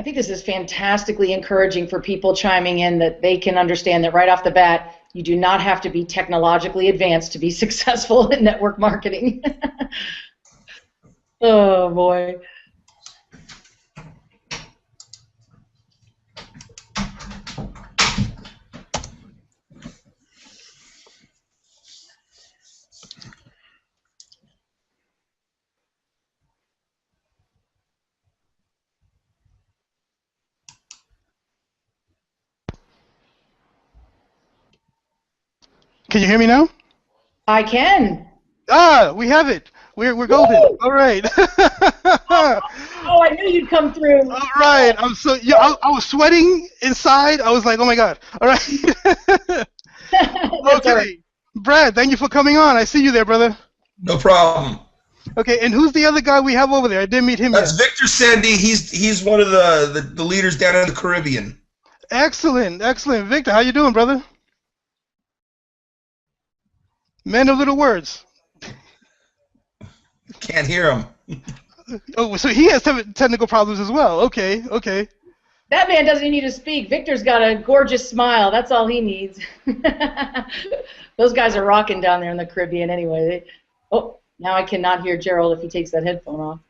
I think this is fantastically encouraging for people chiming in, that they can understand that right off the bat, you do not have to be technologically advanced to be successful in network marketing. Oh, boy. Can you hear me now? I can. Ah, we have it. We're golden. Woo! All right. Oh, I knew you'd come through. All right. I'm so yeah. I was sweating inside. I was like, oh my god. All right. That's all right. Okay. Brad, thank you for coming on. I see you there, brother. No problem. Okay. And who's the other guy we have over there? I didn't meet him That's yet. Victor Sandy. He's one of the leaders down in the Caribbean. Excellent. Excellent. Victor, how you doing, brother? Man of little words. Can't hear him. Oh, so he has technical problems as well. Okay. Okay. That man doesn't need to speak. Victor's got a gorgeous smile. That's all he needs. Those guys are rocking down there in the Caribbean anyway. Oh, now I cannot hear Jerold if he takes that headphone off.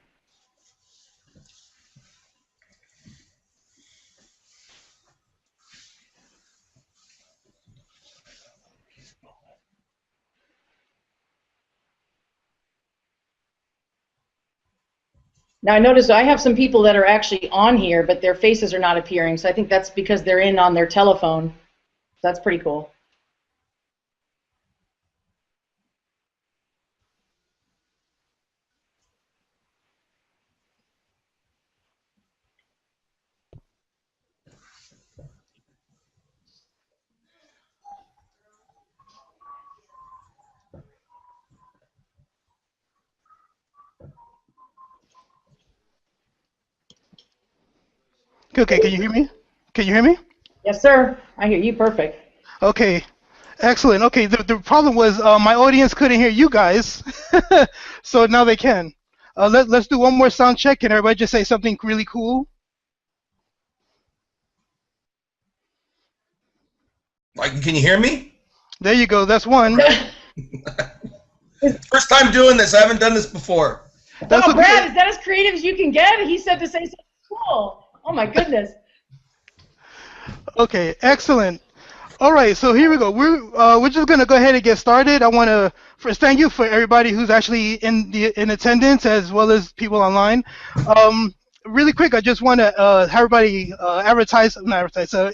Now I notice I have some people that are actually on here, but their faces are not appearing, so I think that's because they're in on their telephone. That's pretty cool. Okay. Can you hear me? Can you hear me? Yes, sir. I hear you perfect. Okay. Excellent. Okay. The problem was my audience couldn't hear you guys, so now they can. Let's do one more sound check. Can everybody just say something really cool? Like, can you hear me? There you go. That's one. First time doing this. I haven't done this before. That's Oh, okay. Brad, is that as creative as you can get? He said to say something cool. Oh, my goodness. Okay. Excellent. All right, so here we go. We're just gonna go ahead and get started. I want to first thank you for everybody who's actually in attendance as well as people online. Really quick, I just want to have everybody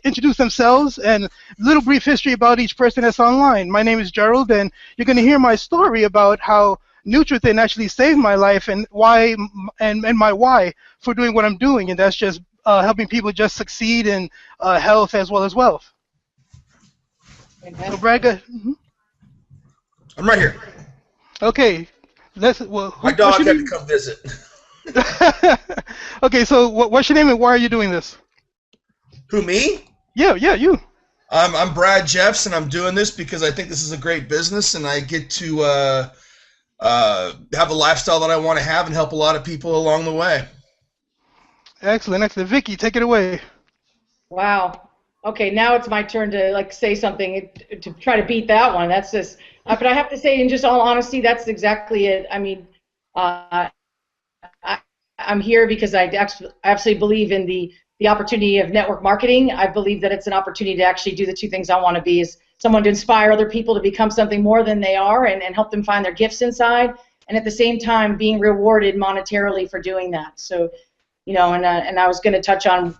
introduce themselves and a little brief history about each person that's online. My name is Jerold, and you're gonna hear my story about how Nutrithin actually saved my life and why and my why for doing what I'm doing, and that's just helping people just succeed in health as well as wealth. So Brad, I'm right here. okay, My dog had to come visit. Okay, so what's your name and why are you doing this? Who, me? Yeah, you. I'm Brad Jeffs, and I'm doing this because I think this is a great business, and I get to have a lifestyle that I want to have and help a lot of people along the way. Excellent, excellent. Vicky, take it away. Wow. Okay, now it's my turn to say something to try to beat that one. That's just, but I have to say, in just all honesty, that's exactly it. I mean, I'm here because I absolutely believe in the opportunity of network marketing. I believe that it's an opportunity to actually do the two things I want to be: is someone to inspire other people to become something more than they are, and help them find their gifts inside, and at the same time being rewarded monetarily for doing that. So, and I was going to touch on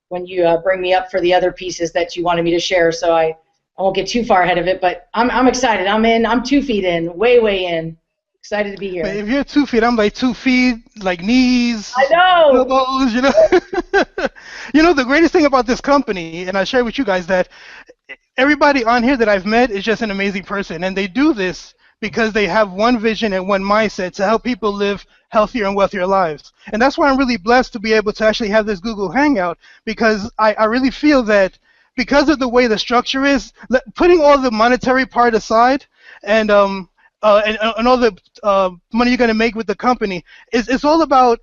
when you bring me up for the other pieces that you wanted me to share, so I won't get too far ahead of it, but I'm excited. I'm 2 feet in, way in. Excited to be here. If you're 2 feet, I'm like 2 feet, like knees, I know. elbows, the greatest thing about this company, and I share with you guys that everybody on here that I've met is just an amazing person, and they do this because they have one vision and one mindset to help people live healthier and wealthier lives. And that's why I'm really blessed to be able to actually have this Google Hangout, because I really feel that because of the way the structure is, putting all the monetary part aside and all the money you're going to make with the company, it's all about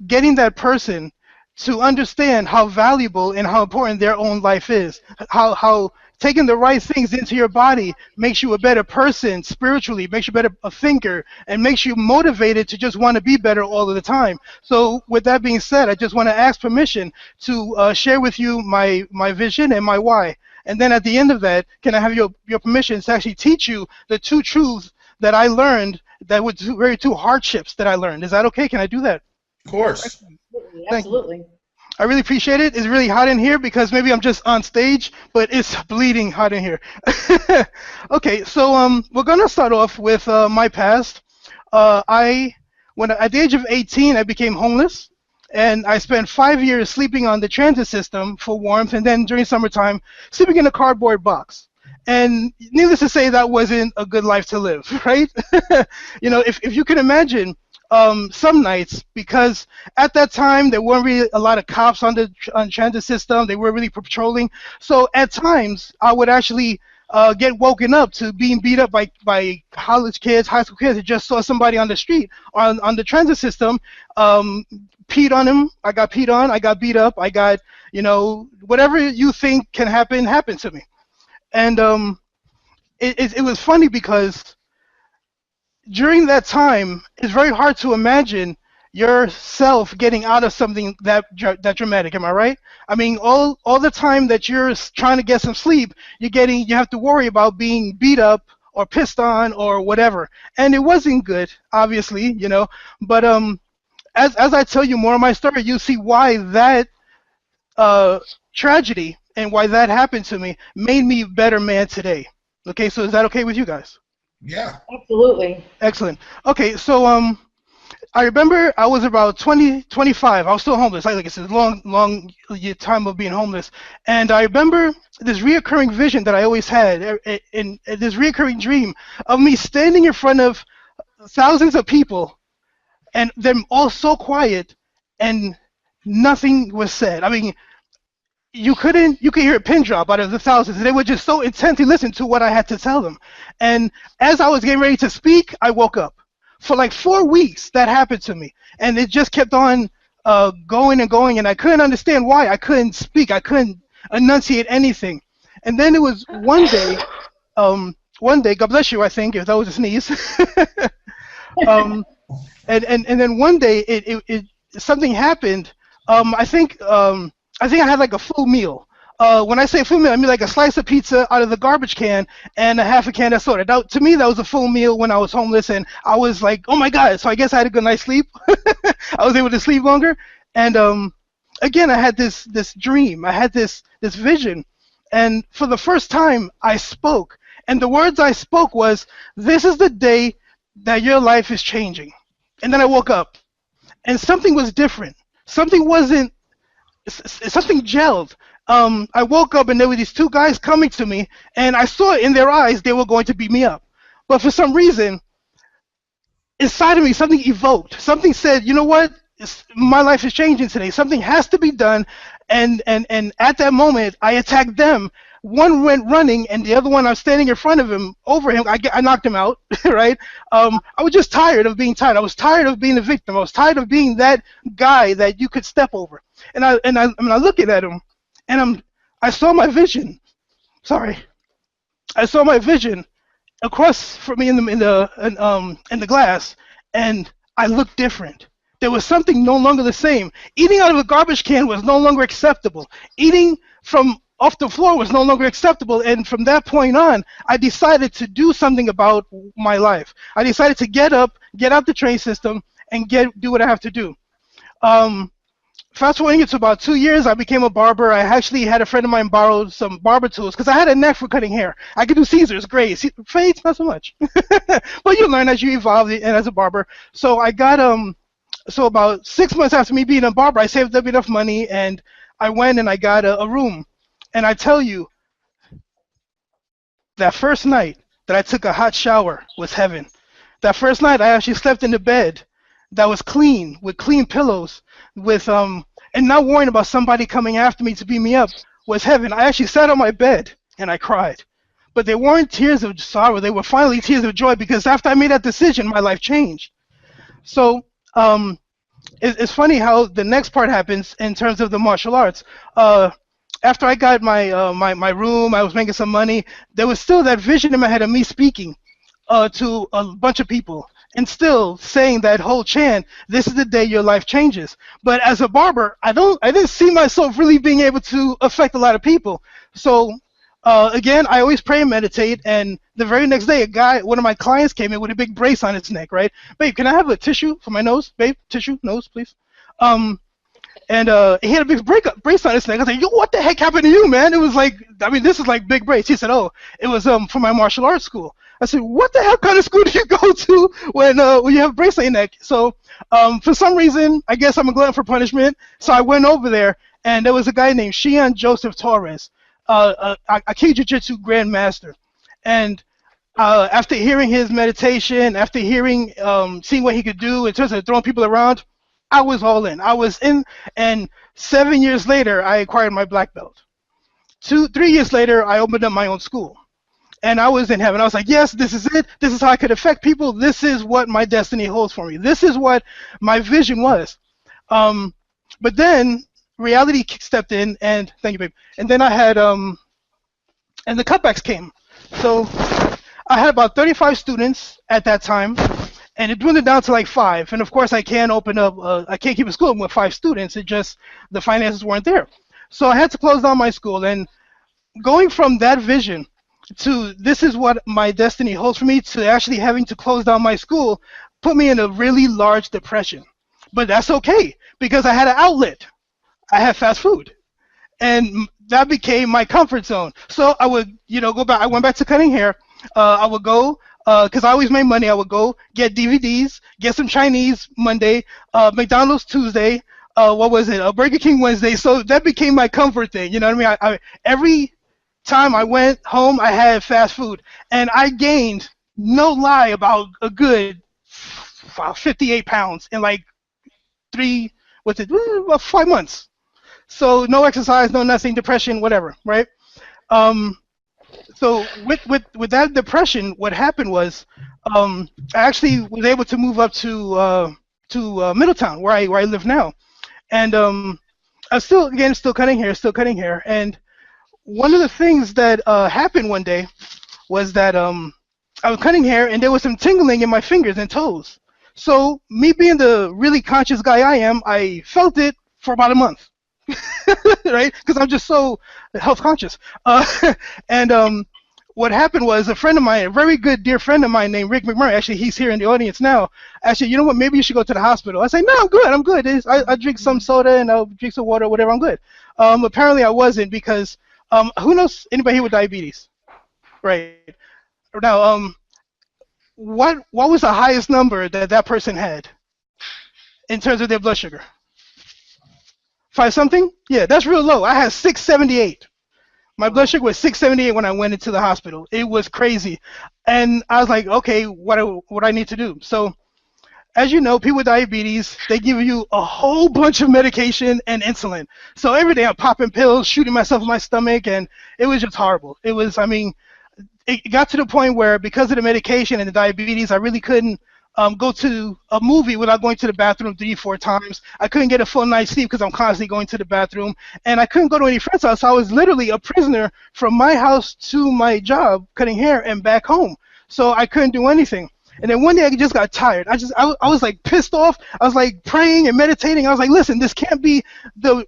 getting that person to understand how valuable and how important their own life is. How taking the right things into your body makes you a better person spiritually, makes you better a thinker, and makes you motivated to just want to be better all of the time. So with that being said, I just want to ask permission to share with you my vision and my why. And then at the end of that, can I have your permission to actually teach you the two truths that I learned that were two hardships that I learned? Is that okay? Can I do that? Of course. Absolutely. I really appreciate it. It's really hot in here because maybe I'm just on stage, but it's bleeding hot in here. Okay, so we're gonna start off with my past. When at the age of 18, I became homeless, and I spent 5 years sleeping on the transit system for warmth, and then during summertime, sleeping in a cardboard box. And needless to say, that wasn't a good life to live, right? You know, if you can imagine. Some nights, because at that time there weren't really a lot of cops on the transit system. They weren't really patrolling. So at times I would actually get woken up to being beat up by college kids, high school kids that just saw somebody on the street on the transit system, peed on him. I got peed on. I got beat up. I got, you know, whatever you think can happen happened to me. And it was funny because during that time, it's very hard to imagine yourself getting out of something that dramatic. Am I right? I mean, all the time that you're trying to get some sleep, you have to worry about being beat up or pissed on or whatever. And it wasn't good, obviously, you know. But as I tell you more of my story, you see why that tragedy and why that happened to me made me a better man today. Okay, so is that okay with you guys? Yeah. Absolutely. Excellent. Okay, so I remember I was about 25. I was still homeless. Like I said, long time of being homeless. And I remember this reoccurring vision that I always had, in this reoccurring dream of me standing in front of thousands of people, and them all so quiet, and nothing was said. I mean, you could hear a pin drop out of the thousands. They would just so intently listen to what I had to tell them. And as I was getting ready to speak, I woke up. For like 4 weeks, that happened to me. And it just kept on going and going, and I couldn't understand why. I couldn't speak. I couldn't enunciate anything. And then it was one day, God bless you, I think, if that was a sneeze. And then one day, something happened. I think I had like a full meal. When I say full meal, I mean like a slice of pizza out of the garbage can and a half a can of soda. To me, that was a full meal when I was homeless, and I was like, oh my God. So I guess I had a good night's sleep. I was able to sleep longer. And again, I had this dream. I had this vision. And for the first time, I spoke. And the words I spoke was, this is the day that your life is changing. And then I woke up. And something was different. Something gelled. I woke up and there were these two guys coming to me, and I saw in their eyes they were going to beat me up. But for some reason, inside of me, something evoked. Something said, you know what? My life is changing today. Something has to be done. And at that moment, I attacked them. One went running, and the other one, I was standing in front of him, over him. I knocked him out, right? I was just tired of being tired. I was tired of being a victim. I was tired of being that guy that you could step over. And I'm looking at him, and I saw my vision. Sorry, I saw my vision across from me in the glass, and I looked different. There was something no longer the same. Eating out of a garbage can was no longer acceptable. Eating from off the floor was no longer acceptable, and from that point on, I decided to do something about my life. I decided to get up, get out the train system, and do what I have to do. Fast forwarding it to about 2 years, I became a barber. I actually had a friend of mine borrow some barber tools because I had a knack for cutting hair. I could do Caesars, grays, fades, not so much. But you learn as you evolve and as a barber. So I got so about 6 months after me being a barber, I saved up enough money, and I went and I got a room. And I tell you, that first night that I took a hot shower was heaven. That first night I actually slept in the bed that was clean, with clean pillows, with and not worrying about somebody coming after me to beat me up was heaven. I actually sat on my bed and I cried. But they weren't tears of sorrow, they were finally tears of joy, because after I made that decision, my life changed. So it's funny how the next part happens in terms of the martial arts. After I got my room, I was making some money. There was still that vision in my head of me speaking to a bunch of people and still saying that whole chant, "This is the day your life changes." But as a barber, I didn't see myself really being able to affect a lot of people. So again, I always pray and meditate. And the very next day, one of my clients came in with a big brace on his neck. Right, babe, can I have a tissue for my nose? Babe, tissue, nose, please. And he had a big brace on his neck. I was like, "Yo, what the heck happened to you, man?" It was like, I mean, this is like big brace. He said, "Oh, it was for my martial arts school." I said, "What the hell kind of school do you go to when you have a brace on your neck?" So for some reason, I guess I'm a glutton for punishment. So I went over there, and there was a guy named Shion Joseph Torres, a Aikido Jiu-Jitsu grandmaster. And after hearing his meditation, after seeing what he could do in terms of throwing people around, I was all in. I was in, and 7 years later, I acquired my black belt. 3 years later, I opened up my own school, and I was in heaven. I was like, yes, this is it. This is how I could affect people. This is what my destiny holds for me. This is what my vision was. But then reality stepped in, and thank you, babe. And then I had, and the cutbacks came. So I had about 35 students at that time. And it dwindled down to like 5. And of course, I can't keep a school with 5 students. It just, the finances weren't there. So I had to close down my school. And going from that vision to this is what my destiny holds for me to actually having to close down my school put me in a really large depression. But that's okay, because I had an outlet. I had fast food. And that became my comfort zone. So I would, go back. I went back to cutting hair. I would go, because I always made money. I would go get DVDs, get some Chinese Monday, McDonald's Tuesday, Burger King Wednesday. So that became my comfort thing. You know what I mean? Every time I went home, I had fast food, and I gained, no lie, about a good 58 pounds in like 5 months. So no exercise, no nothing, depression, whatever, right? So with that depression, what happened was I actually was able to move up to Middletown, where I live now, and I was still cutting hair. And one of the things that happened one day was that I was cutting hair, and there was some tingling in my fingers and toes. So me being the really conscious guy I am, I felt it for about a month. Right? Because I'm just so health conscious. And what happened was a friend of mine, a very good dear friend of mine named Rick McMurray, actually he's here in the audience now, actually, you know what, maybe you should go to the hospital. I say, no, I'm good. I drink some soda and I'll drink some water, whatever, I'm good. Apparently I wasn't, because who knows anybody here with diabetes? Right. Now, what was the highest number that person had in terms of their blood sugar? 5 something? Yeah, that's real low. I had 678. My blood sugar was 678 when I went into the hospital. It was crazy. And I was like, okay, what I need to do? So, as you know, people with diabetes, they give you a whole bunch of medication and insulin. So every day I'm popping pills, shooting myself in my stomach, and it was just horrible. It got to the point where, because of the medication and the diabetes, I really couldn't go to a movie without going to the bathroom 3-4 times. I couldn't get a full night's sleep because I'm constantly going to the bathroom, and I couldn't go to any friend's house. So I was literally a prisoner from my house to my job cutting hair and back home. So I couldn't do anything. And then one day I just got tired. I was like pissed off. I was like praying and meditating. I was like, listen, this can't be the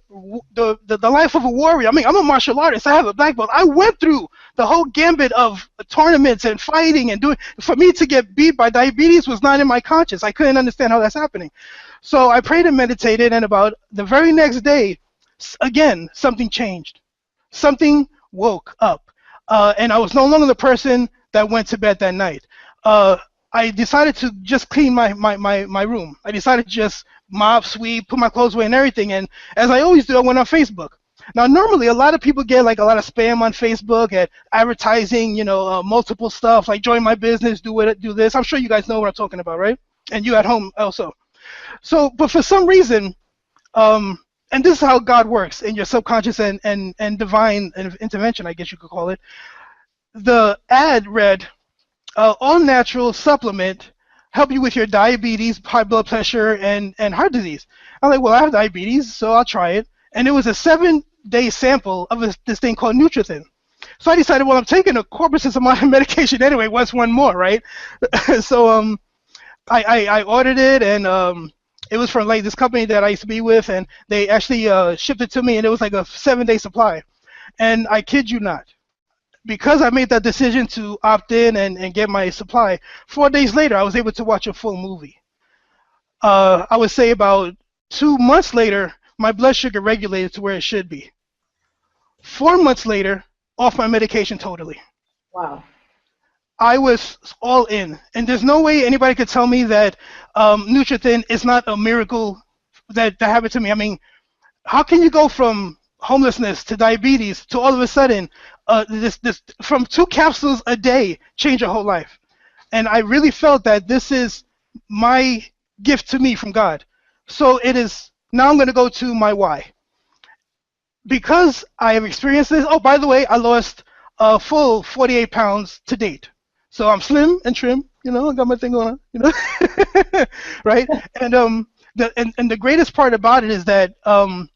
life of a warrior. I mean, I'm a martial artist. I have a black belt. I went through the whole gambit of tournaments and fighting and doing. For me to get beat by diabetes was not in my conscience. I couldn't understand how that's happening. So I prayed and meditated, and about the very next day, again, something changed. Something woke up, and I was no longer the person that went to bed that night. I decided to just clean my room. I decided to just mop, sweep, put my clothes away and everything. And as I always do, I went on Facebook. Now, normally a lot of people get like a lot of spam on Facebook at advertising, multiple stuff like join my business, do this. I'm sure you guys know what I'm talking about, right? And you at home also. So, but for some reason, and this is how God works in your subconscious and divine intervention, I guess you could call it. The ad read, all natural supplement help you with your diabetes, high blood pressure, and heart disease. I'm like, well, I have diabetes, so I'll try it. And it was a 7-day sample of this thing called Nutrithin. So I decided, well, I'm taking a corpus amount of medication anyway. What's one more, right? So I ordered it, and it was from like this company that I used to be with, and they actually shipped it to me, and it was like a 7-day supply. And I kid you not, because I made that decision to opt in and get my supply, 4 days later, I was able to watch a full movie. I would say about 2 months later, my blood sugar regulated to where it should be. 4 months later, off my medication totally. Wow. I was all in, and there's no way anybody could tell me that Nutrithin is not a miracle that happened to me. I mean, how can you go from homelessness to diabetes to all of a sudden this from 2 capsules a day change your whole life? And I really felt that this is my gift to me from God. So it is. Now I'm going to go to my why. Because I have experienced this. Oh, by the way, I lost a full 48 pounds to date. So I'm slim and trim, I got my thing going on, right? And the greatest part about it is that a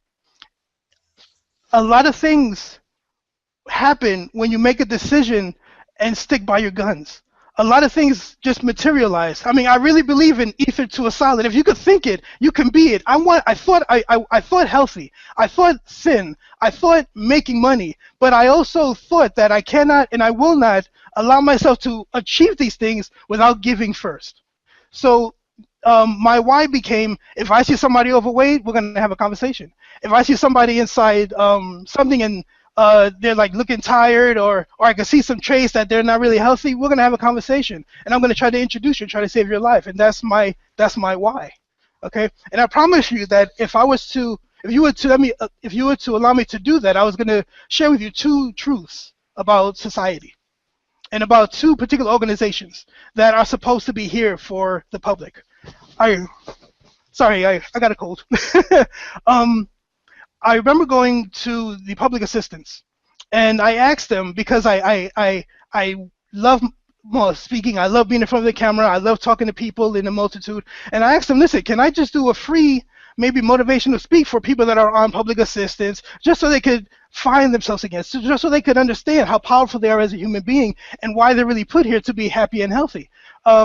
lot of things happen when you make a decision and stick by your guns. A lot of things just materialize. I mean, I really believe in ether to a solid. If you could think it, you can be it. I thought healthy. I thought thin. I thought making money. But I also thought that I cannot and I will not allow myself to achieve these things without giving first. So my why became, if I see somebody overweight, we're going to have a conversation. If I see somebody inside something and they're like looking tired, or I can see some traits that they're not really healthy, we're gonna have a conversation, and I'm gonna try to introduce you, try to save your life, and that's my why, okay? And I promise you that if you were to allow me to do that, I was gonna share with you 2 truths about society, and about 2 particular organizations that are supposed to be here for the public. Sorry, I got a cold. I remember going to the public assistants, and I asked them, because I love speaking, I love being in front of the camera, I love talking to people in a multitude, and I asked them, listen, can I just do a free, maybe motivational speak for people that are on public assistance, just so they could find themselves again, just so they could understand how powerful they are as a human being and why they're really put here to be happy and healthy.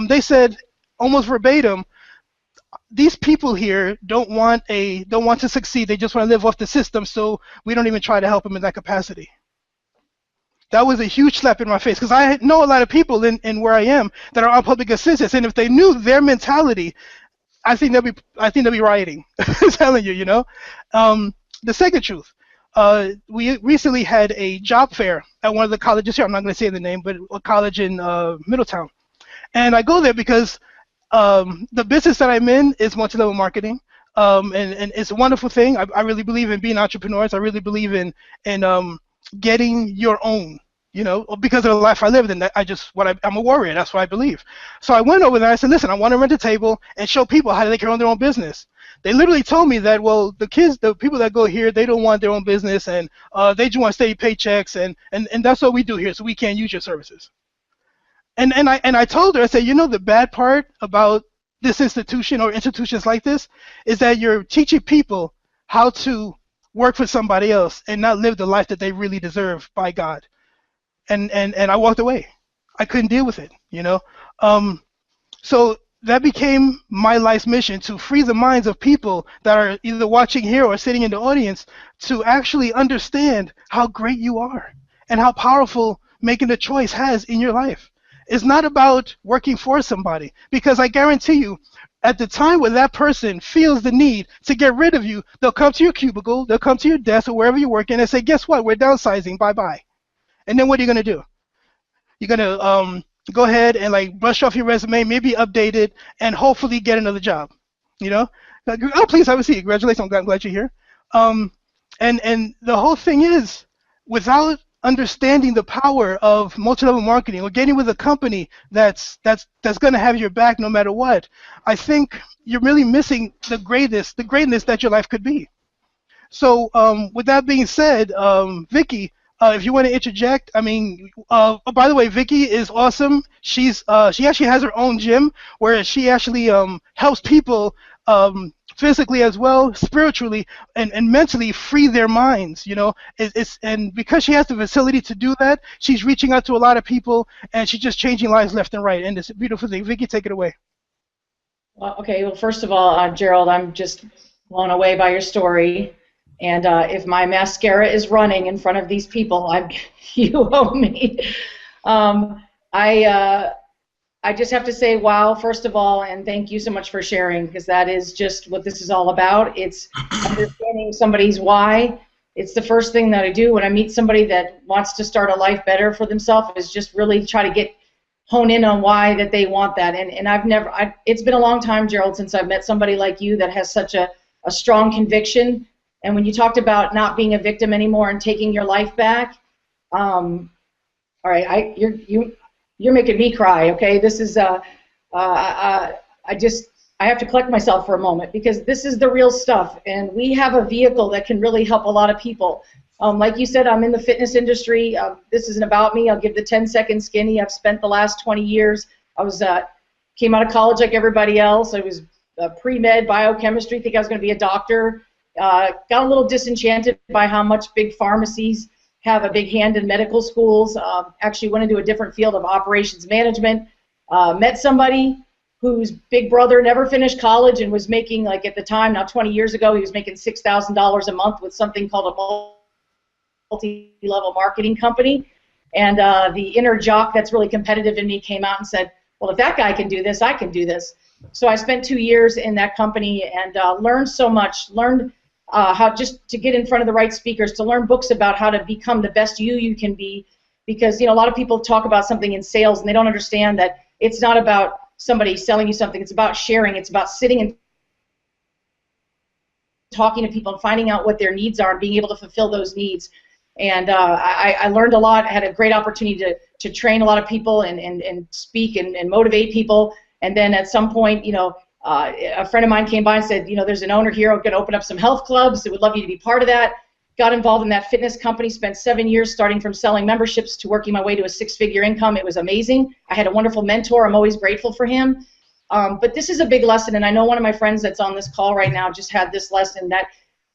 They said, almost verbatim, these people here don't want to succeed. They just want to live off the system, so we don't even try to help them in that capacity. That was a huge slap in my face, because I know a lot of people in where I am that are on public assistance, and if they knew their mentality, I think they'll be rioting. I'm telling you, The second truth, we recently had a job fair at one of the colleges here. I'm not going to say the name, but a college in Middletown, and I go there because the business that I'm in is multi-level marketing, and it's a wonderful thing. I really believe in being entrepreneurs. I really believe in getting your own, because of the life I lived in. I'm a warrior. That's what I believe. So I went over there. I said, listen, I want to rent a table and show people how they can run their own business. They literally told me that, well, the people that go here, they don't want their own business, and they just want steady paychecks, and that's what we do here, so we can't use your services. And I told her, I said, the bad part about this institution or institutions like this is that you're teaching people how to work for somebody else and not live the life that they really deserve by God. And I walked away. I couldn't deal with it, So that became my life's mission, to free the minds of people that are either watching here or sitting in the audience, to actually understand how great you are and how powerful making a choice has in your life. It's not about working for somebody, because I guarantee you, at the time when that person feels the need to get rid of you, they'll come to your cubicle, they'll come to your desk or wherever you're working and say, guess what, we're downsizing, bye-bye. And then what are you going to do? You're going to go ahead and like brush off your resume, maybe update it, and hopefully get another job. Like, oh, please have a seat. Congratulations, I'm glad you're here. And the whole thing is, without understanding the power of multi-level marketing or getting with a company that's going to have your back no matter what, I think you're really missing the greatness that your life could be. So with that being said, Vicky, if you want to interject, I mean, oh, by the way, Vicky is awesome. She actually has her own gym where she actually helps people physically as well, spiritually and mentally free their minds. You know, and because she has the facility to do that, she's reaching out to a lot of people and she's just changing lives left and right. And it's a beautiful thing. Vicky, take it away. Well, okay, well, first of all, Jerold, I'm just blown away by your story. And if my mascara is running in front of these people, you owe me. Um, I just have to say, wow, first of all, and thank you so much for sharing, because that is just what this is all about. It's understanding somebody's why. It's the first thing that I do when I meet somebody that wants to start a life better for themselves, is just really try to hone in on why that they want that. And it's been a long time, Jerold, since I've met somebody like you that has such a strong conviction. And when you talked about not being a victim anymore and taking your life back, all right, you're making me cry. Okay, this is I have to collect myself for a moment, because this is the real stuff, and we have a vehicle that can really help a lot of people. Like you said, I'm in the fitness industry. This isn't about me. I'll give the 10-second skinny. I've spent the last 20 years. Came out of college like everybody else. I was pre-med biochemistry, think I was going to be a doctor. Got a little disenchanted by how much big pharmacies have a big hand in medical schools. Actually went into a different field of operations management. Met somebody whose big brother never finished college and was making, like at the time, now 20 years ago, he was making $6,000 a month with something called a multi-level marketing company. And the inner jock that's really competitive in me came out and said, well, if that guy can do this, I can do this. So I spent 2 years in that company and learned so much, learned how just to get in front of the right speakers, to learn books about how to become the best you can be. Because, you know, a lot of people talk about something in sales and they don't understand that it's not about somebody selling you something. It's about sharing. It's about sitting and talking to people and finding out what their needs are and being able to fulfill those needs. And I learned a lot. I had a great opportunity to train a lot of people and speak and motivate people. And then at some point, you know, a friend of mine came by and said, you know, there's an owner here who's going to open up some health clubs. They would love you to be part of that. Got involved in that fitness company, spent 7 years starting from selling memberships to working my way to a 6-figure income. It was amazing. I had a wonderful mentor. I'm always grateful for him. But this is a big lesson, and I know one of my friends that's on this call right now just had this lesson that,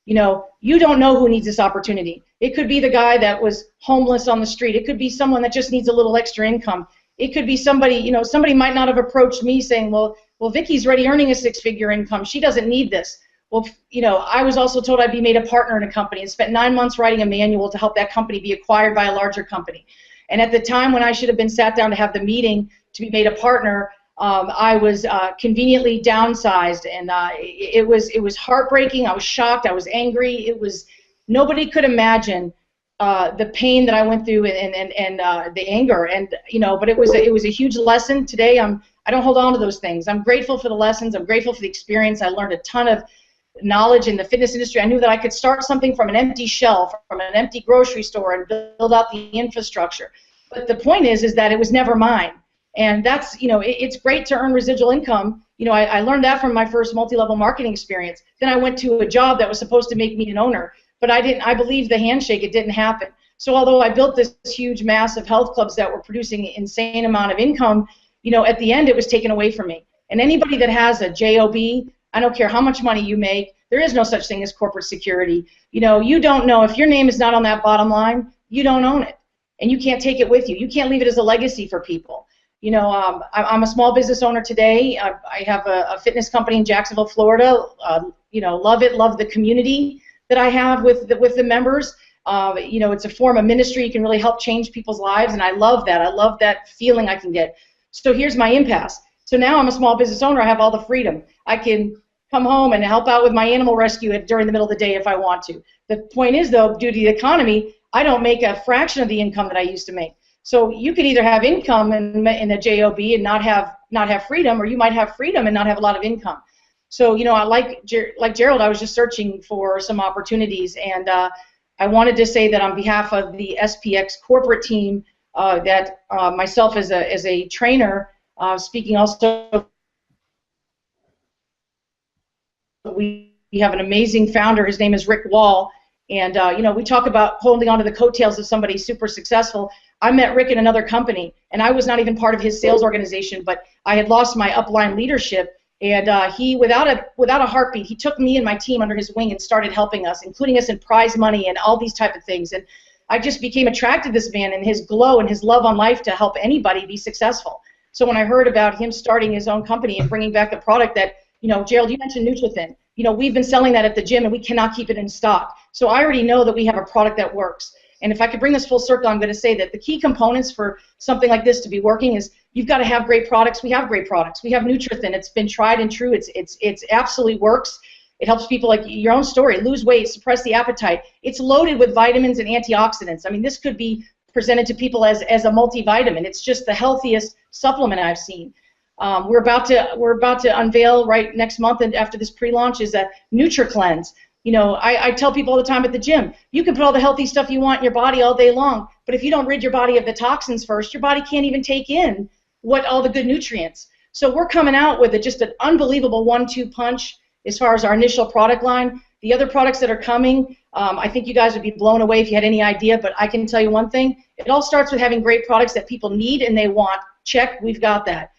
you know, you don't know who needs this opportunity. It could be the guy that was homeless on the street. It could be someone that just needs a little extra income. It could be somebody, you know, somebody might not have approached me saying, well, Vicky's already earning a 6-figure income. She doesn't need this. Well, you know, I was also told I'd be made a partner in a company and spent 9 months writing a manual to help that company be acquired by a larger company. And at the time when I should have been sat down to have the meeting to be made a partner, I was conveniently downsized, and it was heartbreaking. I was shocked. I was angry. Nobody could imagine the pain that I went through and the anger, and you know. But it was a huge lesson. Today I don't hold on to those things. I'm grateful for the lessons. I'm grateful for the experience. I learned a ton of knowledge in the fitness industry. I knew that I could start something from an empty shelf, from an empty grocery store, and build out the infrastructure. But the point is that it was never mine. And that's, you know, it's great to earn residual income. You know, I learned that from my first multi-level marketing experience. Then I went to a job that was supposed to make me an owner, but I believed the handshake, it didn't happen. So although I built this huge mass of health clubs that were producing an insane amount of income, you know, at the end it was taken away from me. And anybody that has a job, I don't care how much money you make, there is no such thing as corporate security. You know, you don't know if your name is not on that bottom line, you don't own it. And you can't take it with you. You can't leave it as a legacy for people. You know, I'm a small business owner today. I have a fitness company in Jacksonville, Florida. You know, love it, love the community that I have with the members. You know, it's a form of ministry. You can really help change people's lives, and I love that. I love that feeling I can get. So here's my impasse. So now I'm a small business owner. I have all the freedom. I can come home and help out with my animal rescue during the middle of the day if I want to. The point is, though, due to the economy, I don't make a fraction of the income that I used to make. So you can either have income in a job and not have freedom, or you might have freedom and not have a lot of income. So, you know, like Jerold, I was just searching for some opportunities, and I wanted to say that on behalf of the SPX corporate team, that myself as a trainer, speaking also, we have an amazing founder. His name is Rick Wall, And we talk about holding on to the coattails of somebody super successful. I met Rick in another company, and I was not even part of his sales organization, but I had lost my upline leadership, and he, without a heartbeat, he took me and my team under his wing and started helping us, including us in prize money and all these type of things. And I just became attracted to this man and his glow and his love on life to help anybody be successful. So when I heard about him starting his own company and bringing back a product that, Jerold, you mentioned Nutrithin. We've been selling that at the gym, and we cannot keep it in stock. So I already know that we have a product that works. And if I could bring this full circle, I'm going to say that the key components for something like this to be working is you've got to have great products. We have great products. We have Nutrithin. It's been tried and true. It's absolutely works. It helps people, like your own story, lose weight, suppress the appetite. It's loaded with vitamins and antioxidants. I mean, this could be presented to people as a multivitamin. It's just the healthiest supplement I've seen. We're about to unveil right next month, and after this pre-launch, is a NutriCleanse. I tell people all the time at the gym, you can put all the healthy stuff you want in your body all day long, but if you don't rid your body of the toxins first, your body can't even take in all the good nutrients. So we're coming out with just an unbelievable 1-2 punch as far as our initial product line. The other products that are coming, I think you guys would be blown away if you had any idea, but I can tell you one thing. It all starts with having great products that people need and they want. Check, we've got that.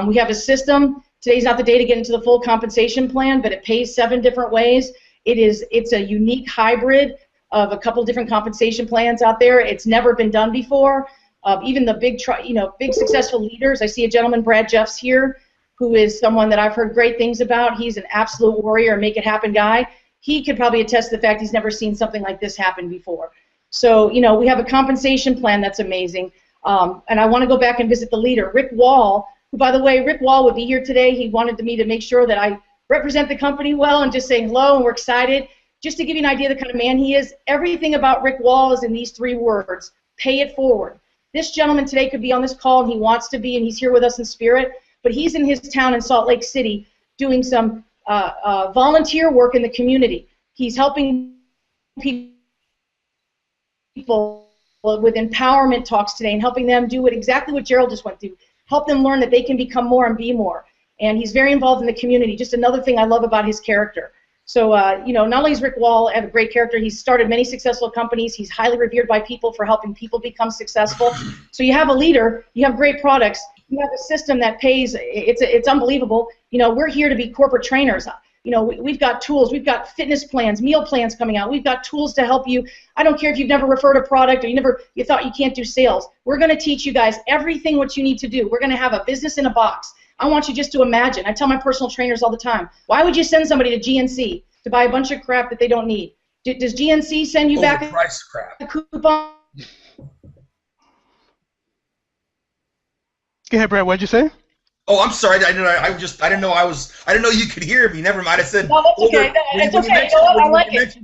We have a system. Today's not the day to get into the full compensation plan, but it pays 7 different ways. It's a unique hybrid of a couple different compensation plans out there. It's never been done before. Even the big successful leaders. I see a gentleman, Brad Jeffs, here, who is someone that I've heard great things about. He's an absolute warrior, make it happen guy. He could probably attest to the fact he's never seen something like this happen before. So, we have a compensation plan that's amazing. And I want to go back and visit the leader, Rick Wall, who, by the way, Rick Wall would be here today. He wanted me to make sure that I represent the company well and just saying hello, and we're excited. Just to give you an idea of the kind of man he is, everything about Rick Wall is in these 3 words: pay it forward. This gentleman today could be on this call, and he wants to be, and he's here with us in spirit, but he's in his town in Salt Lake City doing some volunteer work in the community. He's helping people with empowerment talks today and helping them do exactly what Jerold just went through, help them learn that they can become more and be more. And he's very involved in the community. Just another thing I love about his character. So, not only is Rick Wall have a great character, he's started many successful companies. He's highly revered by people for helping people become successful. So you have a leader, you have great products, you have a system that pays. It's unbelievable. We're here to be corporate trainers. We've got tools, we've got fitness plans, meal plans coming out. We've got tools to help you. I don't care if you've never referred a product or you thought you can't do sales. We're going to teach you guys everything what you need to do. We're going to have a business in a box. I want you just to imagine. I tell my personal trainers all the time, why would you send somebody to GNC to buy a bunch of crap that they don't need? Does GNC send you back a coupon? Go ahead, Brad. What'd you say? Oh, I'm sorry. I didn't know you could hear me. Never mind. I said. No, that's okay. It's okay. I like it.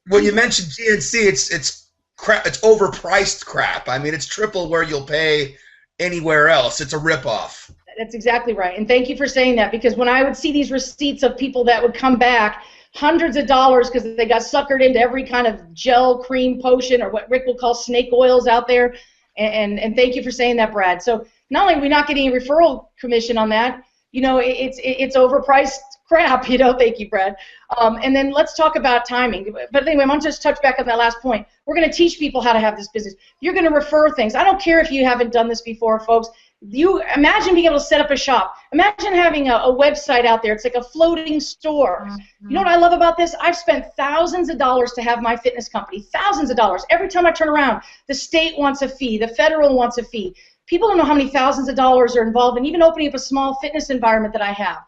When you mentioned GNC, it's crap. It's overpriced crap. I mean, it's triple where you'll pay anywhere else. It's a ripoff. That's exactly right. And thank you for saying that, because when I would see these receipts of people that would come back, hundreds of dollars because they got suckered into every kind of gel, cream, potion, or what Rick will call snake oils out there. And thank you for saying that, Brad. So not only are we not getting a referral commission on that, it's overpriced crap, thank you, Brad. And then let's talk about timing. But anyway, I'm going to just touch back on that last point. We're going to teach people how to have this business. You're going to refer things. I don't care if you haven't done this before, folks. You imagine being able to set up a shop. Imagine having a website out there. It's like a floating store. You know what I love about this? I've spent thousands of dollars to have my fitness company, thousands of dollars. Every time I turn around, the state wants a fee, the federal wants a fee. People don't know how many thousands of dollars are involved in even opening up a small fitness environment that I have.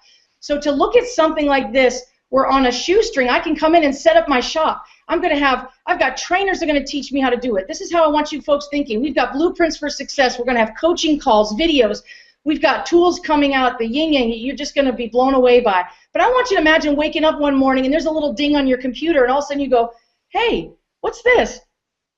So to look at something like this, where on a shoestring, I can come in and set up my shop. I've got trainers that are going to teach me how to do it. This is how I want you folks thinking. We've got blueprints for success. We're going to have coaching calls, videos. We've got tools coming out, the yin-yang you're just going to be blown away by. But I want you to imagine waking up one morning and there's a little ding on your computer and all of a sudden you go, hey, what's this?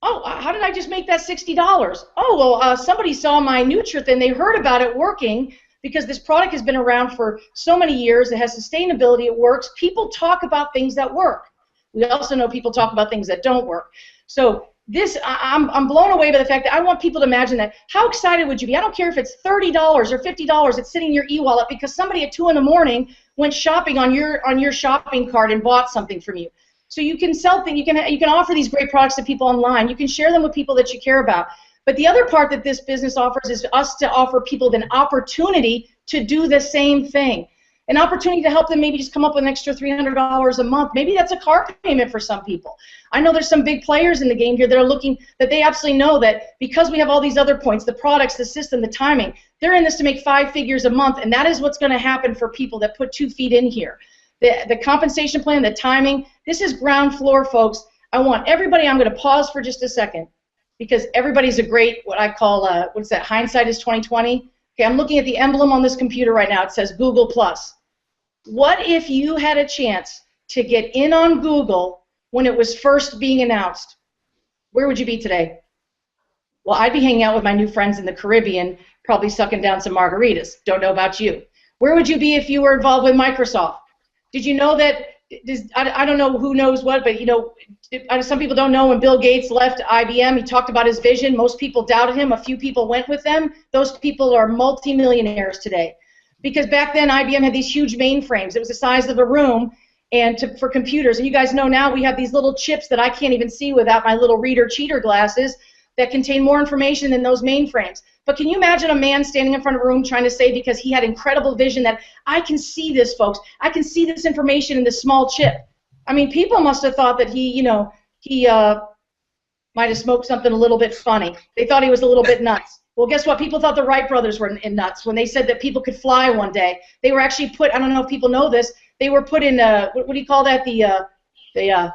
Oh, how did I just make that $60? Oh, well, somebody saw my Nutrithin. They heard about it working because this product has been around for so many years. It has sustainability. It works. People talk about things that work. We also know people talk about things that don't work. So this, I'm blown away by the fact that I want people to imagine that. How excited would you be? I don't care if it's $30 or $50. It's sitting in your e-wallet because somebody at 2 in the morning went shopping on your shopping cart and bought something from you. So you can sell things, you can offer these great products to people online. You can share them with people that you care about. But the other part that this business offers is us to offer people an opportunity to do the same thing. An opportunity to help them maybe just come up with an extra $300 a month. Maybe that's a car payment for some people. I know there's some big players in the game here that are looking, that they absolutely know that because we have all these other points, the products, the system, the timing, they're in this to make 5 figures a month, and that is what's going to happen for people that put 2 feet in here. The compensation plan, the timing, this is ground floor, folks. I want everybody, I'm going to pause for just a second, because everybody's a great, what I call, what's that, hindsight is 20/20. Okay, I'm looking at the emblem on this computer right now. It says Google+. What if you had a chance to get in on Google when it was first being announced? Where would you be today? Well, I'd be hanging out with my new friends in the Caribbean, probably sucking down some margaritas. Don't know about you. Where would you be if you were involved with Microsoft? Did you know that, I don't know who knows what, but you know, some people don't know when Bill Gates left IBM, he talked about his vision. Most people doubted him. A few people went with them. Those people are multimillionaires today. Because back then IBM had these huge mainframes. It was the size of a room and for computers. And you guys know now we have these little chips that I can't even see without my little reader cheater glasses that contain more information than those mainframes. But can you imagine a man standing in front of a room trying to say, because he had incredible vision, that I can see this, folks. I can see this information in this small chip. I mean, people must have thought that he might have smoked something a little bit funny. They thought he was a little bit nuts. Well, guess what? People thought the Wright brothers were nuts when they said that people could fly one day. They were actually put, I don't know if people know this, they were put in, what do you call that, the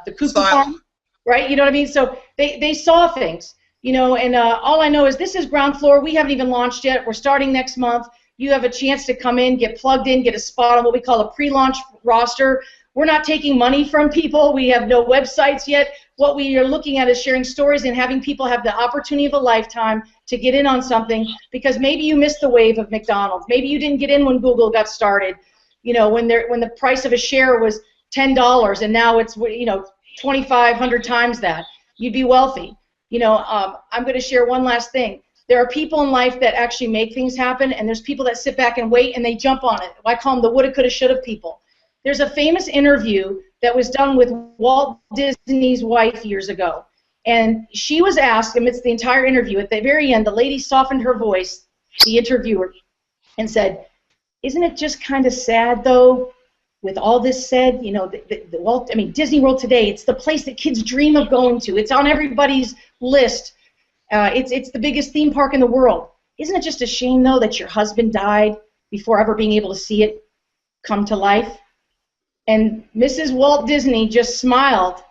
cuckoo farm, right? You know what I mean? So they saw things, you know, and all I know is this is ground floor. We haven't even launched yet. We're starting next month. You have a chance to come in, get plugged in, get a spot on what we call a pre-launch roster. We're not taking money from people. We have no websites yet. What we are looking at is sharing stories and having people have the opportunity of a lifetime to get in on something, because maybe you missed the wave of McDonald's. Maybe you didn't get in when Google got started, you know, when the price of a share was $10 and now it's, you know, 2,500 times that. You'd be wealthy. You know, I'm going to share one last thing. There are people in life that actually make things happen, and there's people that sit back and wait and they jump on it. I call them the woulda, coulda, shoulda people. There's a famous interview that was done with Walt Disney's wife years ago. And she was asked, amidst the entire interview, at the very end, the lady softened her voice, the interviewer, and said, "Isn't it just kind of sad, though, with all this said, you know, Disney World today, it's the place that kids dream of going to. It's on everybody's list. It's the biggest theme park in the world. Isn't it just a shame, though, that your husband died before ever being able to see it come to life?" And Mrs. Walt Disney just smiled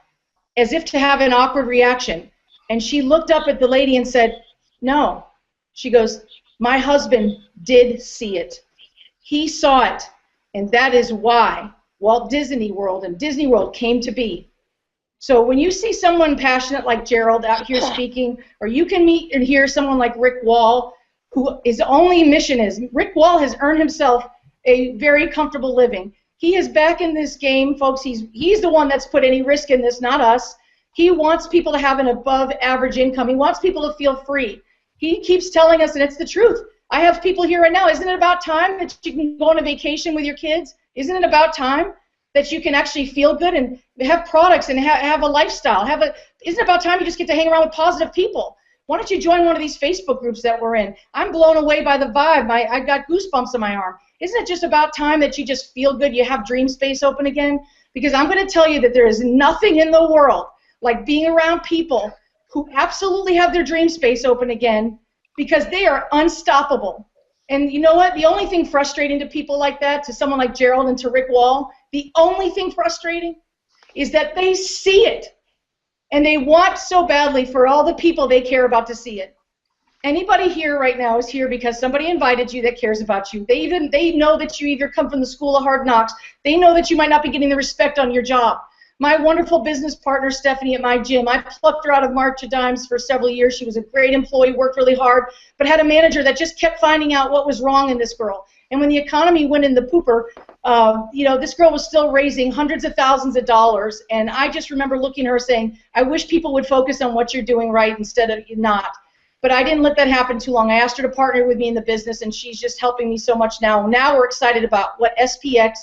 as if to have an awkward reaction. And she looked up at the lady and said, "No." She goes, "My husband did see it. He saw it. And that is why Walt Disney World and Disney World came to be." So when you see someone passionate like Jerold out here speaking, or you can meet and hear someone like Rick Wall, who his only mission is, Rick Wall has earned himself a very comfortable living. He is back in this game, folks. He's the one that's put any risk in this, not us. He wants people to have an above average income. He wants people to feel free. He keeps telling us, and it's the truth. I have people here right now. Isn't it about time that you can go on a vacation with your kids? Isn't it about time that you can actually feel good and have products and have a lifestyle? Isn't it about time you just get to hang around with positive people? Why don't you join one of these Facebook groups that we're in? I'm blown away by the vibe. I got goosebumps on my arm. Isn't it just about time that you just feel good, you have dream space open again? Because I'm going to tell you that there is nothing in the world like being around people who absolutely have their dream space open again, because they are unstoppable. And you know what? The only thing frustrating to people like that, to someone like Jerold and to Rick Wall, the only thing frustrating is that they see it. And they want so badly for all the people they care about to see it. Anybody here right now is here because somebody invited you that cares about you. They know that you either come from the school of hard knocks. They know that you might not be getting the respect on your job. My wonderful business partner, Stephanie, at my gym, I plucked her out of March of Dimes for several years. She was a great employee, worked really hard, but had a manager that just kept finding out what was wrong in this girl. And when the economy went in the pooper, you know, this girl was still raising hundreds of thousands of dollars. And I just remember looking at her saying, I wish people would focus on what you're doing right instead of not. But I didn't let that happen too long. I asked her to partner with me in the business, and she's just helping me so much now. Now we're excited about what SPX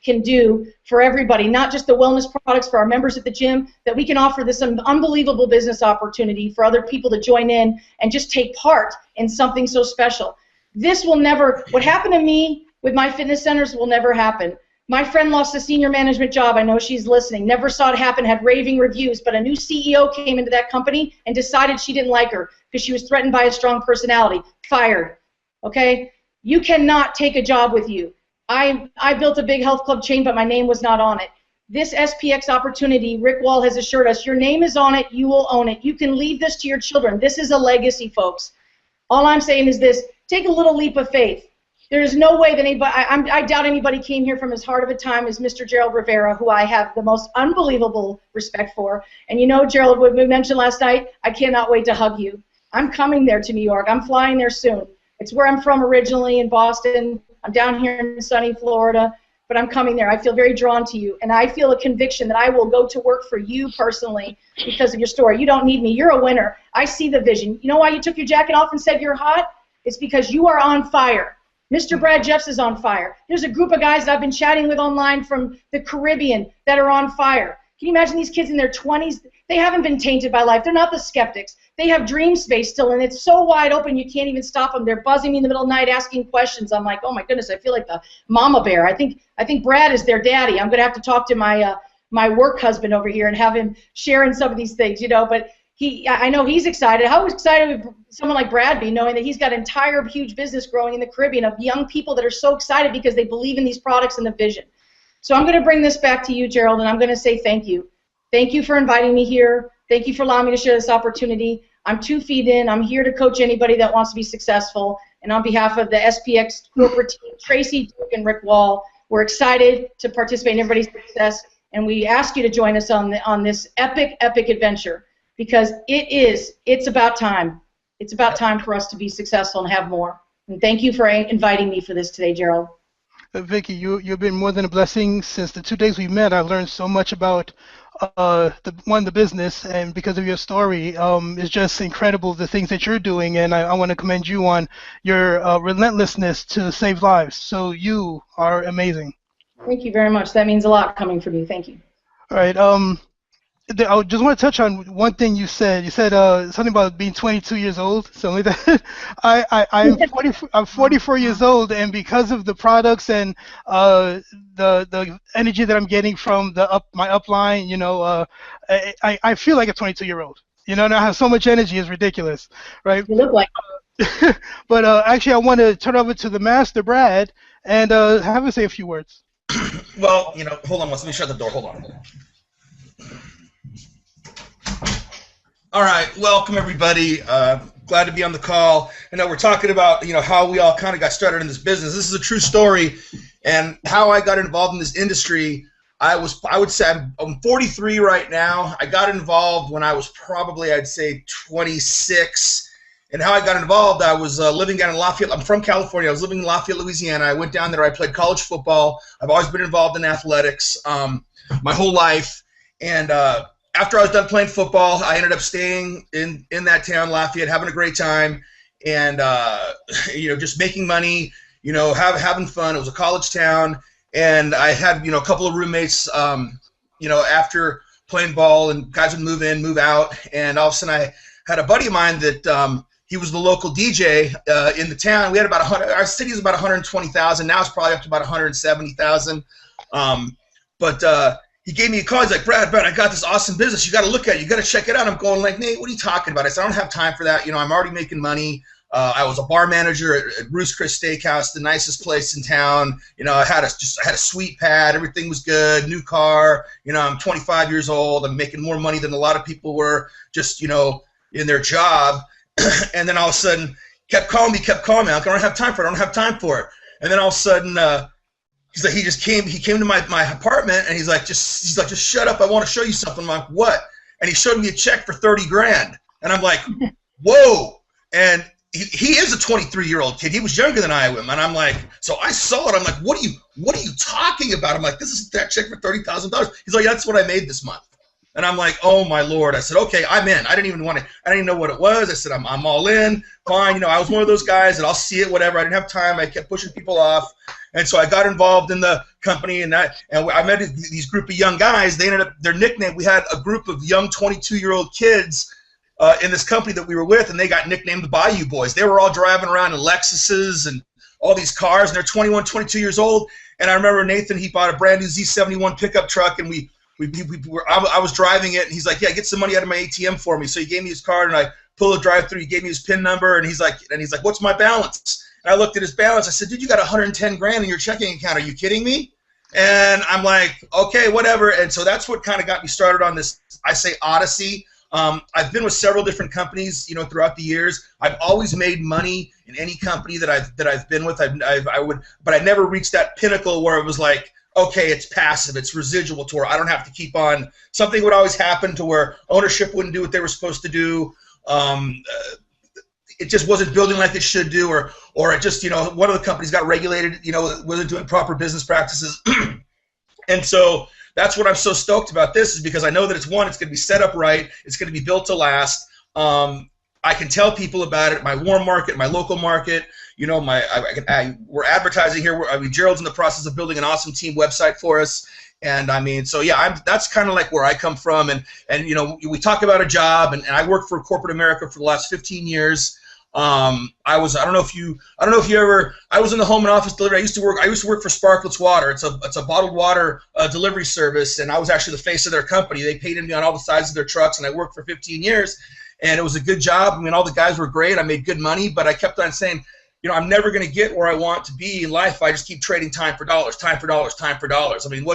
can do for everybody, not just the wellness products for our members at the gym, that we can offer this unbelievable business opportunity for other people to join in and just take part in something so special. This will never, what happened to me with my fitness centers will never happen. My friend lost a senior management job. I know she's listening. Never saw it happen, had raving reviews, but a new CEO came into that company and decided she didn't like her because she was threatened by a strong personality. Fired. Okay? You cannot take a job with you. I built a big health club chain, but my name was not on it. This SPX opportunity, Rick Wall has assured us, your name is on it, you will own it. You can leave this to your children. This is a legacy, folks. All I'm saying is this, take a little leap of faith. There is no way that anybody, I doubt anybody came here from as hard of a time as Mr. Jerold Rivera, who I have the most unbelievable respect for. And you know, Jerold, what we mentioned last night, I cannot wait to hug you. I'm coming there to New York. I'm flying there soon. It's where I'm from originally, in Boston. I'm down here in sunny Florida, but I'm coming there. I feel very drawn to you, and I feel a conviction that I will go to work for you personally because of your story. You don't need me. You're a winner. I see the vision. You know why you took your jacket off and said you're hot? It's because you are on fire. Mr. Brad Jeffs is on fire. There's a group of guys that I've been chatting with online from the Caribbean that are on fire. Can you imagine these kids in their 20s? They haven't been tainted by life. They're not the skeptics. They have dream space still, and it's so wide open you can't even stop them. They're buzzing me in the middle of the night asking questions. I'm like, oh my goodness, I feel like the mama bear. I think Brad is their daddy. I'm going to have to talk to my work husband over here and have him sharing some of these things, you know. But I know he's excited. How excited would someone like Brad be knowing that he's got an entire huge business growing in the Caribbean of young people that are so excited because they believe in these products and the vision. So I'm going to bring this back to you, Jerold, and I'm going to say thank you. Thank you for inviting me here. Thank you for allowing me to share this opportunity. I'm 2 feet in. I'm here to coach anybody that wants to be successful. And on behalf of the SPX corporate team, Tracy, Duke, and Rick Wall, we're excited to participate in everybody's success. And we ask you to join us on this epic, epic adventure because it's about time. It's about time for us to be successful and have more. And thank you for inviting me for this today, Jerold. Vicky, you've been more than a blessing. Since the 2 days we met, I learned so much about the business, and because of your story, it's just incredible the things that you're doing, and I want to commend you on your relentlessness to save lives. So you are amazing. Thank you very much. That means a lot coming from you. Thank you. All right. I just want to touch on one thing you said. You said something about being 22 years old, something like that. I'm 44 years old, and because of the products and the energy that I'm getting from my upline, you know, I feel like a 22-year-old. You know, and I have so much energy, it's ridiculous, right? You look like. But actually, I want to turn over to the master, Brad, and have him say a few words. Well, you know, hold on, let me shut the door. Hold on. All right, welcome everybody. Glad to be on the call. I know we're talking about, you know, how we all kind of got started in this business. This is a true story, and how I got involved in this industry. I would say I'm 43 right now. I got involved when I was probably, I'd say, 26. And how I got involved, I was living down in Lafayette. I'm from California. I was living in Lafayette, Louisiana. I went down there. I played college football. I've always been involved in athletics my whole life, and after I was done playing football, I ended up staying in that town, Lafayette, having a great time, and you know, just making money, you know, having fun. It was a college town, and I had, you know, a couple of roommates, you know, after playing ball, and guys would move in, move out, and all of a sudden I had a buddy of mine that he was the local DJ in the town. We had about 100. Our city is about 120,000. Now it's probably up to about 170,000. He gave me a call. He's like, Brad, I got this awesome business. You got to look at it. You got to check it out. I'm going like, Nate, what are you talking about? I said, I don't have time for that. You know, I'm already making money. I was a bar manager at Ruth's Chris Steakhouse, the nicest place in town. You know, I had a sweet pad. Everything was good. New car. You know, I'm 25 years old. I'm making more money than a lot of people were just, you know, in their job. And then all of a sudden, kept calling me. I'm like, I don't have time for it. And then all of a sudden, he's like, he came to my apartment, and he's like, just shut up. I want to show you something. I'm like, what? And he showed me a check for 30 grand. And I'm like, whoa. And he is a 23-year-old kid. He was younger than I am. And I'm like, so I saw it. I'm like, what are you talking about? I'm like, this is that check for $30,000. He's like, that's what I made this month. And I'm like, oh my Lord. I said, okay, I'm in. I didn't even know what it was. I said, I'm all in. Fine. You know, I was one of those guys that I'll see it, whatever. I didn't have time. I kept pushing people off. And so I got involved in the company, and I met these group of young guys. They ended up, their nickname, we had a group of young 22-year-old kids in this company that we were with, and they got nicknamed the Bayou Boys. They were all driving around in Lexuses and all these cars, and they're 21, 22 years old. And I remember Nathan, he bought a brand new Z71 pickup truck, and I was driving it, and he's like, yeah, get some money out of my ATM for me. So he gave me his card, and I pulled a drive-through. He gave me his PIN number, and he's like, what's my balance? And I looked at his balance. I said, dude, you got 110 grand in your checking account. Are you kidding me? And I'm like, okay, whatever. And so that's what kind of got me started on this, I say, odyssey. I've been with several different companies, you know, throughout the years. I've always made money in any company that I've been with. But I never reached that pinnacle where it was like, okay, it's passive, it's residual to where I don't have to keep on. Something would always happen to where ownership wouldn't do what they were supposed to do. It just wasn't building like it should do, or it just, you know, one of the companies got regulated, you know, wasn't doing proper business practices. And so that's what I'm so stoked about this, is because I know that it's going to be set up right. It's going to be built to last. I can tell people about it, my warm market, my local market. You know, we're advertising here. Jerold's in the process of building an awesome team website for us. And I mean, so yeah, that's kind of like where I come from. And you know, we talk about a job, and I worked for corporate America for the last 15 years. I was in the home and office delivery. I used to work for Sparkletts Water. It's a bottled water delivery service, and I was actually the face of their company. They painted me on all the sides of their trucks, and I worked for 15 years, and it was a good job. I mean, all the guys were great. I made good money, but I kept on saying, you know, I'm never going to get where I want to be in life if I just keep trading time for dollars, time for dollars, time for dollars. I mean,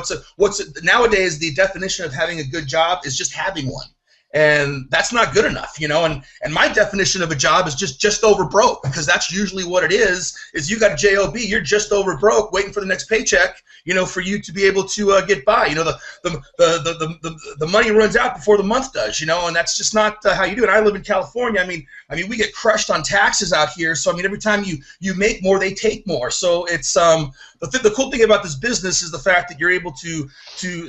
nowadays the definition of having a good job is just having one. And that's not good enough, you know, and my definition of a job is just over broke, because that's usually what it is you got a job, you're just over broke, waiting for the next paycheck, you know, for you to be able to get by. You know, the money runs out before the month does, you know, and that's just not how you do it. I live in California. I mean, we get crushed on taxes out here. So I mean, every time you make more, they take more. So it's the cool thing about this business is the fact that you're able to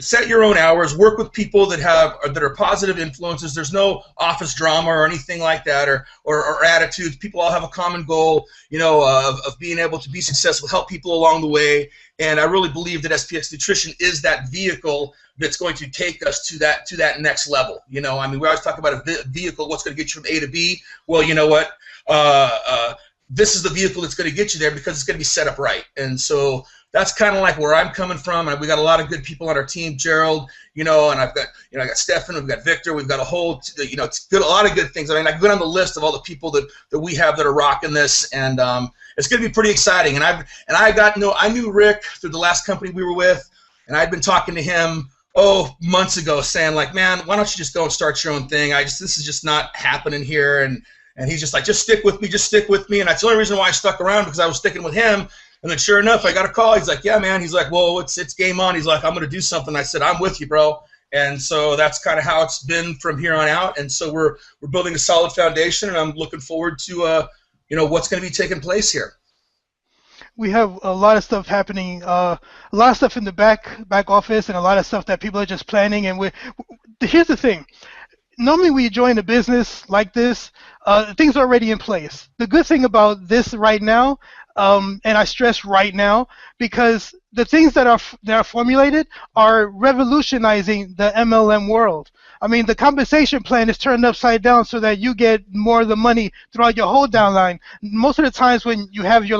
set your own hours, work with people that are positive influences. There's no office drama or anything like that, or attitudes. People all have a common goal, you know, of being able to be successful, help people along the way. And I really believe that SPX Nutrition is that vehicle that's going to take us to that next level. You know, I mean, we always talk about a vehicle, what's going to get you from A to B. Well, you know what? This is the vehicle that's going to get you there, because it's going to be set up right. And so that's kind of like where I'm coming from. And we got a lot of good people on our team, Jerold, you know, and I got Stefan, we've got Victor, we've got a whole, you know, it's good, a lot of good things. I mean, I can go down the list of all the people that we have that are rocking this, and it's going to be pretty exciting. And I knew Rick through the last company we were with, and I'd been talking to him months ago, saying like, man, why don't you just go and start your own thing? This is just not happening here. And he's just like, just stick with me. And that's the only reason why I stuck around, because I was sticking with him. And then sure enough, I got a call. He's like, yeah, man. He's like, well, it's game on. He's like, I'm going to do something. I said, I'm with you, bro. And so that's kind of how it's been from here on out. And so we're building a solid foundation, and I'm looking forward to, you know, what's going to be taking place here. We have a lot of stuff happening, a lot of stuff in the back office, and a lot of stuff that people are just planning. And here's the thing. Normally when you join a business like this, things are already in place. The good thing about this right now, and I stress right now, because the things that are formulated are revolutionizing the MLM world. I mean, the compensation plan is turned upside down so that you get more of the money throughout your whole downline. Most of the times when you have your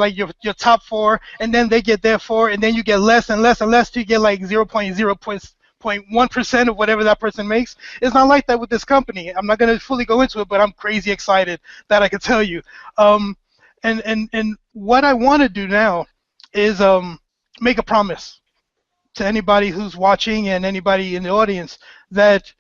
top 4, and then they get their 4, and then you get less and less and less till you get like 0.1% of whatever that person makes. It's not like that with this company. I'm not going to fully go into it, but I'm crazy excited, that I can tell you. And what I want to do now is make a promise to anybody who's watching and anybody in the audience that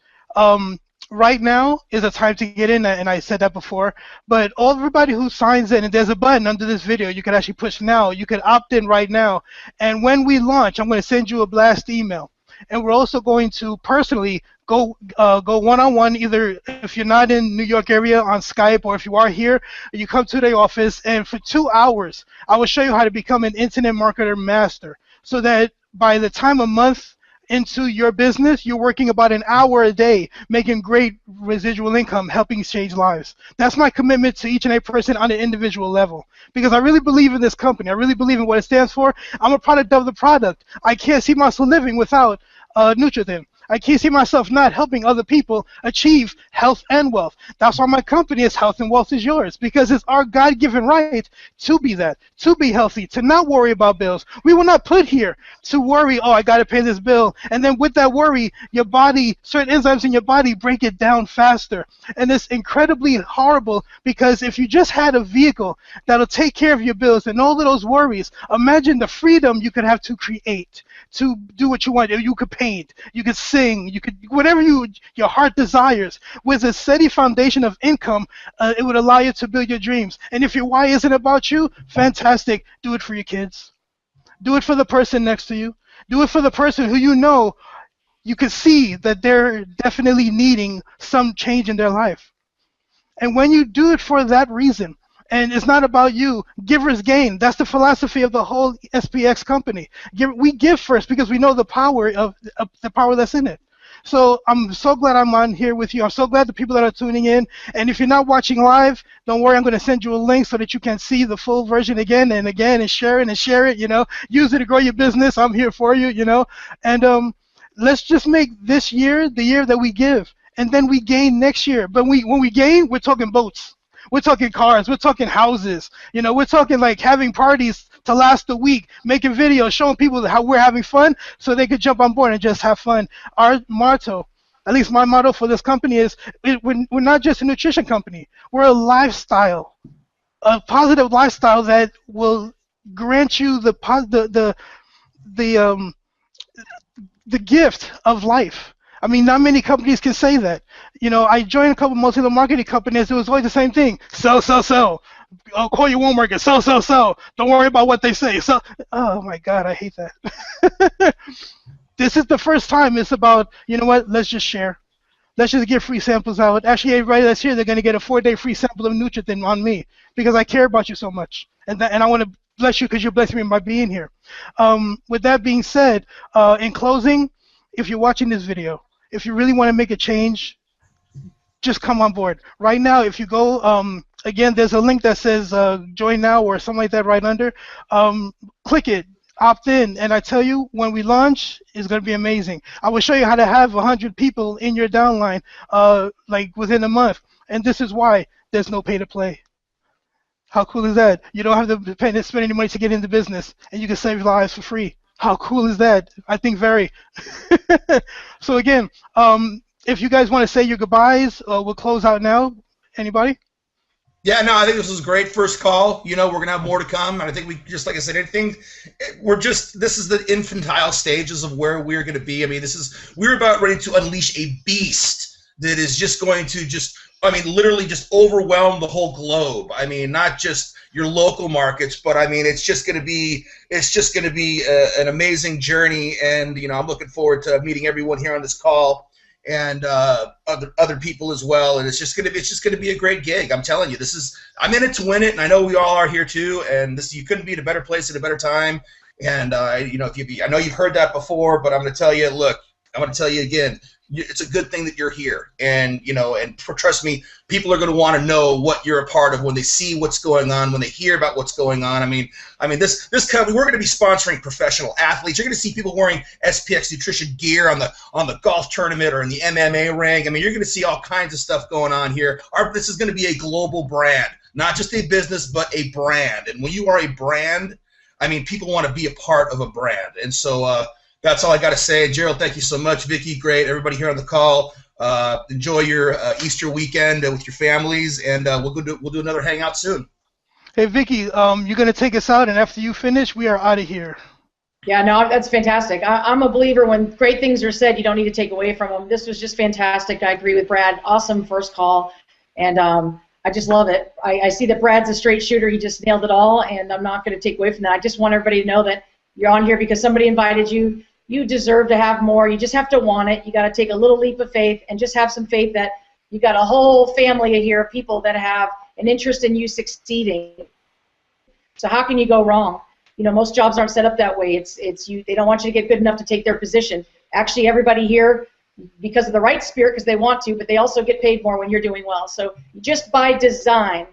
right now is a time to get in, and I said that before, but everybody who signs in, and there's a button under this video, you can actually push now. You can opt in right now, and when we launch, I'm going to send you a blast email. And we're also going to personally go one-on-one, either if you're not in New York area on Skype, or if you are here, you come to the office, and for 2 hours, I will show you how to become an internet marketer master, so that by the time a month into your business, you're working about an hour a day, making great residual income, helping change lives. That's my commitment to each and every person on an individual level, because I really believe in this company. I really believe in what it stands for. I'm a product of the product. I can't see myself living without Nutrithin. I can't see myself not helping other people achieve health and wealth. That's why my company is Health and Wealth is Yours, because it's our God-given right to be that, to be healthy, to not worry about bills. We were not put here to worry, oh, I got to pay this bill. And then with that worry, your body, certain enzymes in your body break it down faster. And it's incredibly horrible, because if you just had a vehicle that'll take care of your bills and all of those worries, imagine the freedom you could have to create, to do what you want. You could paint, you could sing, you could, whatever your heart desires. With a steady foundation of income, it would allow you to build your dreams. And if your why isn't about you, fantastic. Do it for your kids. Do it for the person next to you. Do it for the person who you know you can see that they're definitely needing some change in their life. And when you do it for that reason, and it's not about you, givers gain. That's the philosophy of the whole SPX company. We give first because we know the power of the power that's in it. So I'm so glad I'm on here with you. I'm so glad the people that are tuning in. And if you're not watching live, don't worry. I'm going to send you a link so that you can see the full version again and again, and share it. You know, use it to grow your business. I'm here for you. You know, and let's just make this year the year that we give, and then we gain next year. But when we gain, we're talking boats. We're talking cars. We're talking houses. You know, we're talking like having parties to last a week, making videos, showing people how we're having fun so they could jump on board and just have fun. Our motto, at least my motto for this company is, we're not just a nutrition company. We're a lifestyle, a positive lifestyle that will grant you the gift of life. I mean, not many companies can say that. You know, I joined a couple of multi-level marketing companies. It was always the same thing. Sell. I'll call you one market. Sell. Don't worry about what they say. So, oh my God, I hate that. This is the first time it's about, you know what, let's just share. Let's just give free samples out. Actually, everybody that's here, they're going to get a 4-day free sample of Nutrithin on me, because I care about you so much. And I want to bless you because you're blessing me by being here. With that being said, in closing, if you're watching this video, if you really want to make a change, just come on board. Right now, if you go, again, there's a link that says join now or something like that right under. Click it, opt in, and I tell you, when we launch, it's going to be amazing. I will show you how to have 100 people in your downline like within a month. And this is why there's no pay to play. How cool is that? You don't have to pay to spend any money to get into business, and you can save lives for free. How cool is that? I think very. So again, if you guys want to say your goodbyes, we'll close out now. Anybody? Yeah, no, I think this was a great first call. You know, we're gonna have more to come, and I think we just, like I said, this is the infantile stages of where we're gonna be. I mean, we're about ready to unleash a beast that is just going to literally just overwhelm the whole globe. I mean, not just your local markets, but I mean, it's just going to be an amazing journey. And you know, I'm looking forward to meeting everyone here on this call, and other people as well. And it's just going to be a great gig. I'm telling you, I'm in it to win it, and I know we all are here too. And you couldn't be in a better place at a better time. And you know, I know you've heard that before, but I'm going to tell you, look, I'm going to tell you again. It's a good thing that you're here, and you know, and trust me, people are going to want to know what you're a part of when they see what's going on, when they hear about what's going on. I mean, this company, we're going to be sponsoring professional athletes. You're going to see people wearing SPX nutrition gear on the golf tournament or in the MMA ring. I mean, you're going to see all kinds of stuff going on here. This is going to be a global brand, not just a business, but a brand. And when you are a brand, I mean, people want to be a part of a brand, and so. That's all I got to say. Jerold, thank you so much. Vicky, great. Everybody here on the call, enjoy your Easter weekend with your families, and we'll do another hangout soon. Hey, Vicky, you're going to take us out, and after you finish, we are out of here. Yeah, no, that's fantastic. I'm a believer when great things are said, you don't need to take away from them. This was just fantastic. I agree with Brad. Awesome first call, and I just love it. I see that Brad's a straight shooter. He just nailed it all, and I'm not going to take away from that. I just want everybody to know that you're on here because somebody invited you. You deserve to have more. You just have to want it. You got to take a little leap of faith and just have some faith that you got a whole family here of people that have an interest in you succeeding. So how can you go wrong? You know, most jobs aren't set up that way. It's you. They don't want you to get good enough to take their position. actually everybody here, because of the right spirit, because they want to, but they also get paid more when you're doing well. So just by design,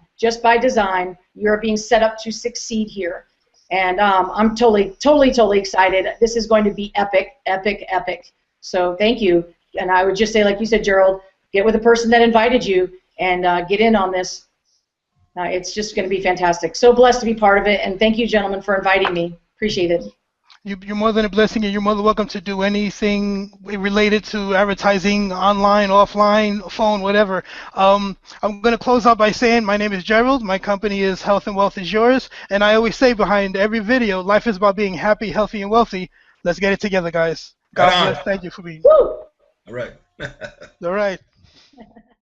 you're being set up to succeed here. And I'm totally excited. This is going to be epic, epic, epic. So thank you. And I would just say, like you said, Jerold, get with the person that invited you and get in on this. It's just going to be fantastic. So blessed to be part of it. And thank you, gentlemen, for inviting me. Appreciate it. You're more than a blessing, and you're more than welcome to do anything related to advertising, online, offline, phone, whatever. I'm going to close out by saying my name is Jerold. My company is Health and Wealth is Yours. And I always say behind every video, life is about being happy, healthy, and wealthy. Let's get it together, guys. God bless. Thank you for being. Woo! All right. All right.